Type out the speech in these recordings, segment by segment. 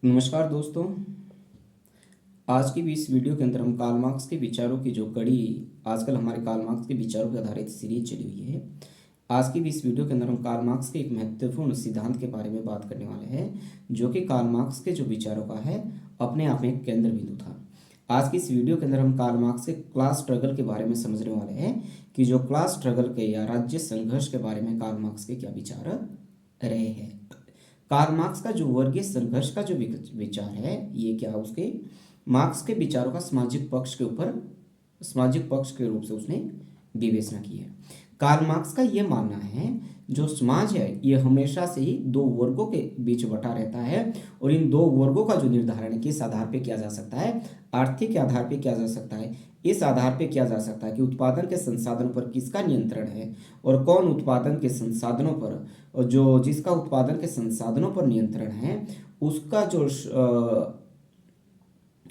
नमस्कार दोस्तों। आज की भी इस वीडियो के अंदर हम कार्ल मार्क्स के विचारों की जो कड़ी आजकल हमारे कार्ल मार्क्स के विचारों पर आधारित सीरीज चली हुई है। आज की भी इस वीडियो के अंदर हम कार्ल मार्क्स के एक महत्वपूर्ण सिद्धांत के बारे में बात करने वाले हैं, जो कि कार्ल मार्क्स के जो विचारों का है अपने आप में एक केंद्र बिंदु था। आज की इस वीडियो के अंदर हम कार्ल मार्क्स के क्लास स्ट्रगल के बारे में समझने वाले हैं कि जो क्लास स्ट्रगल के या राज्य संघर्ष के बारे में कार्ल मार्क्स के क्या विचार रहे हैं। कार्ल मार्क्स का जो वर्गीय संघर्ष का जो विचार है, ये क्या उसके मार्क्स के विचारों का सामाजिक पक्ष के रूप से उसने विवेचना की है। कार्ल मार्क्स का ये मानना है जो समाज है ये हमेशा से ही दो वर्गों के बीच बटा रहता है, और इन दो वर्गों का जो निर्धारण किस आधार पे किया जा सकता है, आर्थिक के आधार पे किया जा सकता है। इस आधार पे किया जा सकता है कि उत्पादन के संसाधनों पर किसका नियंत्रण है और कौन उत्पादन के संसाधनों पर, और जो जिसका उत्पादन के संसाधनों पर नियंत्रण है उसका जो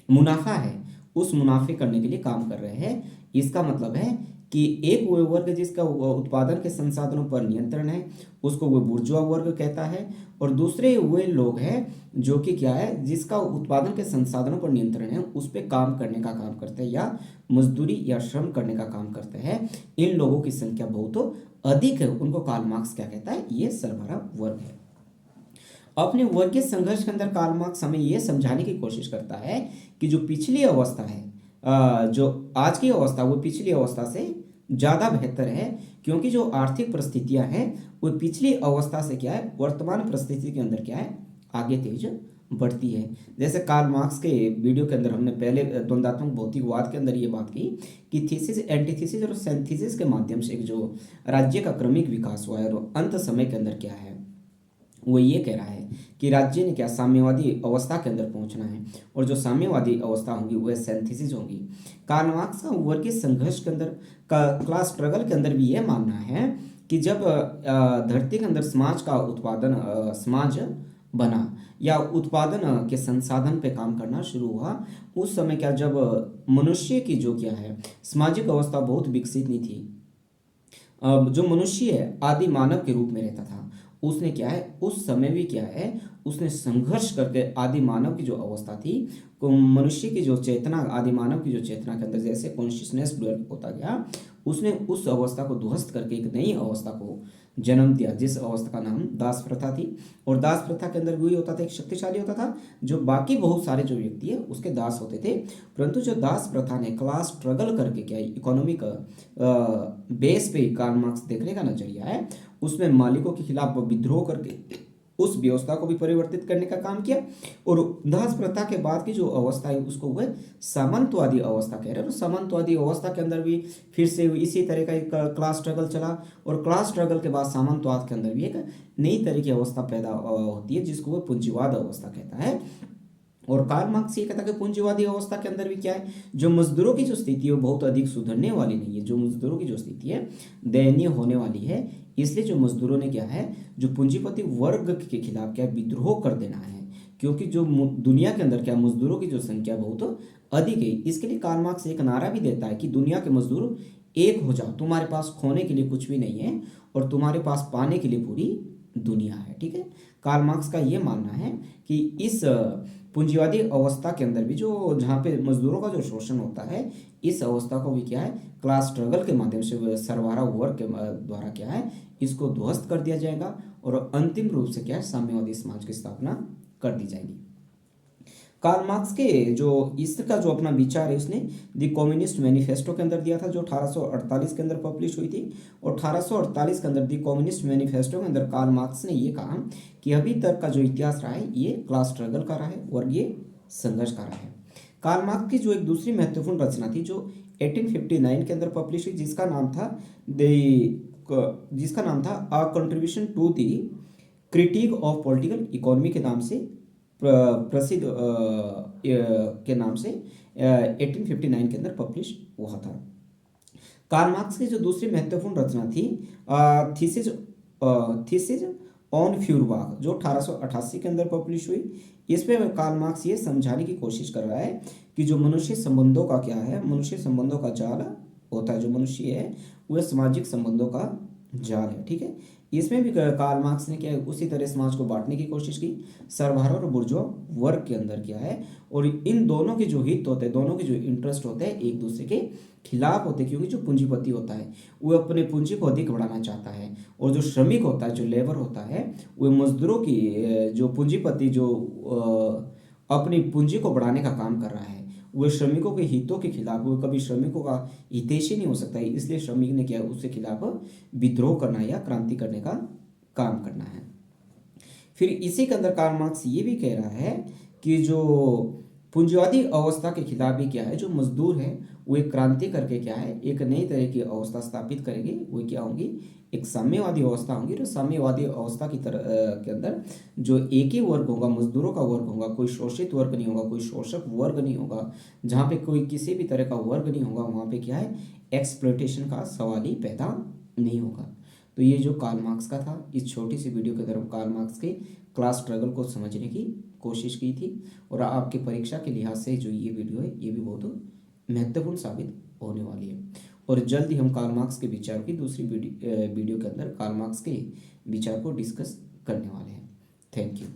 मुनाफा है उस मुनाफे करने के लिए काम कर रहे हैं। इसका मतलब है कि एक वो वर्ग जिसका उत्पादन के संसाधनों पर नियंत्रण है उसको वो बुर्जुआ वर्ग कहता है, और दूसरे वे लोग हैं जो कि क्या है जिसका उत्पादन के संसाधनों पर नियंत्रण है उस पर काम करने का काम करते हैं या मजदूरी या श्रम करने का काम करते हैं। इन लोगों की संख्या बहुत अधिक है, उनको कार्ल मार्क्स क्या कहता है, ये सरबरा वर्ग है। अपने वर्गीय संघर्ष के अंदर कार्ल मार्क्स हमें यह समझाने की कोशिश करता है कि जो पिछली अवस्था है, जो आज की अवस्था वो पिछली अवस्था से ज़्यादा बेहतर है, क्योंकि जो आर्थिक परिस्थितियां हैं वो पिछली अवस्था से क्या है वर्तमान परिस्थिति के अंदर क्या है आगे तेज बढ़ती है। जैसे कार्ल मार्क्स के वीडियो के अंदर हमने पहले द्वंद्वात्मक भौतिकवाद के अंदर ये बात की कि थीसिस एंटीथीसिस और सिंथेसिस के माध्यम से जो राज्य का क्रमिक विकास हुआ है और अंत समय के अंदर क्या है वो ये कह रहा है कि राज्य ने क्या साम्यवादी अवस्था के अंदर पहुंचना है, और जो साम्यवादी अवस्था होंगी वह सिंथेसिस होंगी। कार्ल मार्क्स का वर्गीय संघर्ष के अंदर का क्लास स्ट्रगल के अंदर भी यह मानना है कि जब धरती के अंदर समाज का उत्पादन समाज बना या उत्पादन के संसाधन पे काम करना शुरू हुआ, उस समय क्या जब मनुष्य की जो क्या है सामाजिक अवस्था बहुत विकसित नहीं थी। जो मनुष्य है आदि मानव के रूप में रहता था, उसने क्या है उस समय भी क्या है उसने संघर्ष करके आदि मानव की जो अवस्था थी, मनुष्य की जो चेतना आदि मानव की जो चेतना के अंदर जैसे कॉन्शियसनेस डेवलप होता गया, उसने उस अवस्था को ध्वस्त करके एक नई अवस्था को जन्म दिया, जिस अवस्था का नाम दास प्रथा थी। और दास प्रथा के अंदर वही होता था, एक शक्तिशाली होता था जो बाकी बहुत सारे जो व्यक्ति है उसके दास होते थे। परंतु जो दास प्रथा ने क्लास स्ट्रगल करके क्या इकोनॉमिक बेस पे कार्ल मार्क्स देखने का नजरिया है, उसमें मालिकों के खिलाफ विद्रोह करके उस व्यवस्था को भी परिवर्तित करने का काम किया। और दास प्रथा के बाद की जो अवस्था है उसको वह सामंतवादी अवस्था कह रहे हैं। सामंतवादी अवस्था के अंदर भी फिर से इसी तरह का एक क्लास स्ट्रगल चला, और क्लास स्ट्रगल के बाद सामंतवाद के अंदर भी एक नई तरह की अवस्था पैदा होती है जिसको वह पूंजीवाद अवस्था कहता है। और कार्ल मार्क्स ये कहता है कि पूंजीवादी अवस्था के अंदर भी क्या है जो मजदूरों की जो स्थिति है वो बहुत अधिक सुधरने वाली नहीं है, जो मजदूरों की जो स्थिति है दयनीय होने वाली है। इसलिए जो मजदूरों ने क्या है जो पूंजीपति वर्ग के खिलाफ क्या विद्रोह कर देना है, क्योंकि जो दुनिया के अंदर क्या मजदूरों की जो संख्या बहुत अधिक है। इसके लिए कार्ल मार्क्स एक नारा भी देता है कि दुनिया के मजदूर एक हो जाओ, तुम्हारे पास खोने के लिए कुछ भी नहीं है और तुम्हारे पास पाने के लिए पूरी दुनिया है। ठीक है, कार्ल मार्क्स का ये मानना है कि इस पूंजीवादी अवस्था के अंदर भी जो जहाँ पे मजदूरों का जो शोषण होता है, इस अवस्था को भी क्या है क्लास स्ट्रगल के माध्यम से सरबराह वर्ग के द्वारा क्या है इसको ध्वस्त कर दिया जाएगा, और अंतिम रूप से क्या है साम्यवादी समाज की स्थापना कर दी जाएगी। कार्ल मार्क्स के जो इसका जो अपना विचार है उसने द कम्युनिस्ट मैनिफेस्टो के अंदर दिया था, जो 1848 के अंदर पब्लिश हुई थी। और 1848 के अंदर द कम्युनिस्ट मैनिफेस्टो के अंदर कार्ल मार्क्स ने ये कहा कि अभी तक का जो इतिहास रहा है ये क्लास स्ट्रगल का रहा है, वर्गीय संघर्ष का रहा है। कार्ल मार्क्स की जो एक दूसरी महत्वपूर्ण रचना थी जो 1859 के अंदर पब्लिश हुई, जिसका नाम था a contribution to the critique of political economy के नाम से प्रसिद्ध के नाम से 1859 के अंदर पब्लिश हुआ था। कार्ल मार्क्स की जो दूसरी महत्वपूर्ण रचना थी थीसिस ऑन फ्यूरबाख, जो 1888 के अंदर पब्लिश हुई। इसमें कार्ल मार्क्स ये समझाने की कोशिश कर रहा है कि जो मनुष्य संबंधों का क्या है, मनुष्य संबंधों का जाल होता है, जो मनुष्य है वह सामाजिक संबंधों का जाल है, ठीक है। इसमें भी कार्ल मार्क्स ने क्या है, उसी तरह समाज को बांटने की कोशिश की, सरदार और बुर्जुआ वर्ग के अंदर किया है। और इन दोनों के जो हित होते हैं, दोनों के जो इंटरेस्ट होते हैं, एक दूसरे के खिलाफ होते हैं, क्योंकि जो पूंजीपति होता है वो अपने पूंजी को अधिक बढ़ाना चाहता है, और जो श्रमिक होता है, जो लेबर होता है, वो मजदूरों की जो पूंजीपति जो अपनी पूंजी को बढ़ाने का काम कर रहा है, वो श्रमिकों के हितों के खिलाफ, वो कभी श्रमिकों का हितैषी नहीं हो सकता है। इसलिए श्रमिक ने क्या, उसके खिलाफ विद्रोह करना या क्रांति करने का काम करना है। फिर इसी के अंदर कार्ल मार्क्स ये भी कह रहा है कि जो पूंजीवादी अवस्था के खिलाफ भी क्या है, जो मजदूर है वो एक क्रांति करके क्या है, एक नई तरह की अवस्था स्थापित करेंगे। वो क्या होंगी, एक साम्यवादी अवस्था होंगी। तो साम्यवादी अवस्था की तरह के अंदर जो एक ही वर्ग होगा, मजदूरों का वर्ग होगा, कोई शोषित वर्ग नहीं होगा, कोई शोषक वर्ग नहीं होगा, जहाँ पे कोई किसी भी तरह का वर्ग नहीं होगा, वहाँ पे क्या है, एक्सप्लॉयटेशन का सवाल ही पैदा नहीं होगा। तो ये जो कार्ल मार्क्स का था, इस छोटी सी वीडियो के अंदर हम कार्ल मार्क्स के क्लास स्ट्रगल को समझने की कोशिश की थी। और आपके परीक्षा के लिहाज से जो ये वीडियो है, ये भी बहुत महत्वपूर्ण साबित होने वाली है। और जल्द ही हम कार्ल मार्क्स के विचार की दूसरी वीडियो के अंदर कार्ल मार्क्स के विचार को डिस्कस करने वाले हैं। Thank you.